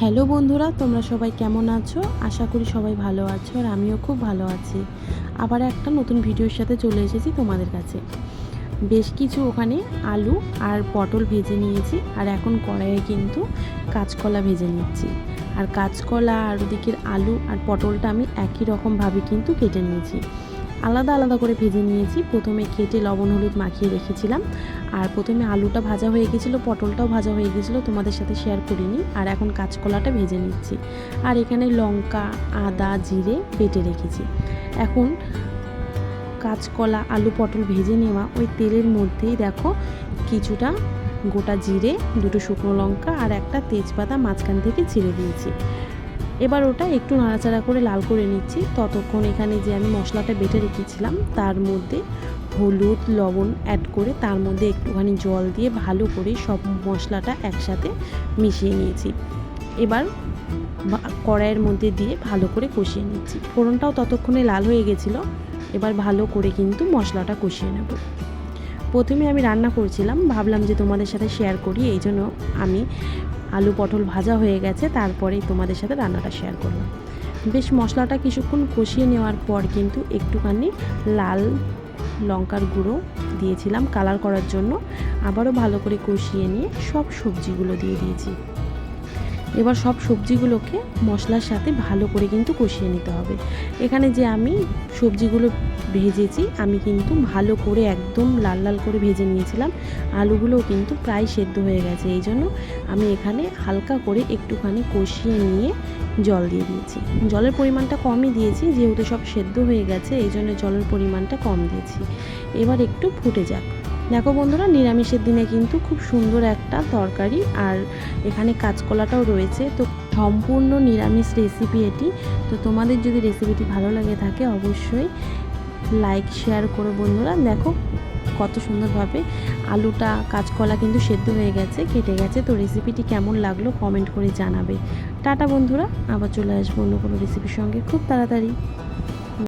Hello বন্ধুরা, তোমরা সবাই কেমন আছো? আশা করি সবাই ভালো আছো আর আমিও খুব ভালো আছি। আবার একটা নতুন ভিডিওর সাথে চলে এসেছি তোমাদের কাছে। বেশ কিছু ওখানে আলু আর পটল ভেজে নিয়েছি আর এখন কড়াইয়ে কিন্তু কাঁচকলা ভেজে নিচ্ছি। আর কাঁচকলা আর ওদিকের আলু আর পটলটা আমি একই রকমভাবে কিন্তু কেটে নিয়েছি। আলাদা আলাদা করে ভেজে নিয়েছি। প্রথমে কেটে লবণ হলুদ মাখিয়ে রেখেছিলাম। আর প্রথমে আলুটা ভাজা হয়ে গেছিলো, পটলটাও ভাজা হয়ে গেছিলো, তোমাদের সাথে শেয়ার করিনি। আর এখন কাঁচকলাটা ভেজে নিচ্ছি। আর এখানে লঙ্কা, আদা, জিরে বেটে রেখেছি। এখন কাঁচকলা, আলু, পটল ভেজে নেওয়া ওই তেলের মধ্যেই দেখো কিছুটা গোটা জিরে, দুটো শুকনো লঙ্কা আর একটা তেজপাতা মাঝখান থেকে ছিঁড়ে দিয়েছি। এবার ওটা একটু নাড়াচাড়া করে লাল করে নিচ্ছি। ততক্ষণ এখানে যে আমি মশলাটা বেটে রেখেছিলাম তার মধ্যে হলুদ, লবণ অ্যাড করে তার মধ্যে একটুখানি জল দিয়ে ভালো করে সব মশলাটা একসাথে মিশিয়ে নিয়েছি। এবার কড়াইয়ের মধ্যে দিয়ে ভালো করে কষিয়ে নিচ্ছি। ফোড়নটাও ততক্ষণে লাল হয়ে গেছিলো। এবার ভালো করে কিন্তু মশলাটা কষিয়ে নেব। প্রথমে আমি রান্না করছিলাম, ভাবলাম যে তোমাদের সাথে শেয়ার করি, এই জন্য আমি আলু পটল ভাজা হয়ে গেছে তারপরেই তোমাদের সাথে রান্নাটা শেয়ার করলাম। বেশ মশলাটা কিছুক্ষণ কষিয়ে নেওয়ার পর কিন্তু একটুখানি লাল লঙ্কার গুঁড়ো দিয়েছিলাম কালার করার জন্য। আবারও ভালো করে কষিয়ে নিয়ে সব সবজিগুলো দিয়ে দিয়েছি। এবার সব সবজিগুলোকে মশলার সাথে ভালো করে কিন্তু কষিয়ে নিতে হবে। এখানে যে আমি সবজিগুলো ভেজেছি আমি কিন্তু ভালো করে একদম লাল লাল করে ভেজে নিয়েছিলাম। আলুগুলোও কিন্তু প্রায় সেদ্ধ হয়ে গেছে, এই জন্য আমি এখানে হালকা করে একটুখানি কষিয়ে নিয়ে জল দিয়ে দিয়েছি। জলের পরিমাণটা কমই দিয়েছি, যেহেতু সব সেদ্ধ হয়ে গেছে এই জন্য জলের পরিমাণটা কম দিয়েছি। এবার একটু ফুটে যাক। দেখো বন্ধুরা, নিরামিষের দিনে কিন্তু খুব সুন্দর একটা তরকারি আর এখানে কাঁচকলাটাও রয়েছে। তো সম্পূর্ণ নিরামিষ রেসিপি এটি। তো তোমাদের যদি রেসিপিটি ভালো লাগে থাকে অবশ্যই লাইক শেয়ার করো বন্ধুরা। দেখো কত সুন্দরভাবে আলুটা কাঁচকলা কিন্তু সেদ্ধ হয়ে গেছে, কেটে গেছে। তো রেসিপিটি কেমন লাগলো কমেন্ট করে জানাবে। টাটা বন্ধুরা, আবার চলে আসবো অন্য কোনো রেসিপির সঙ্গে খুব তাড়াতাড়ি।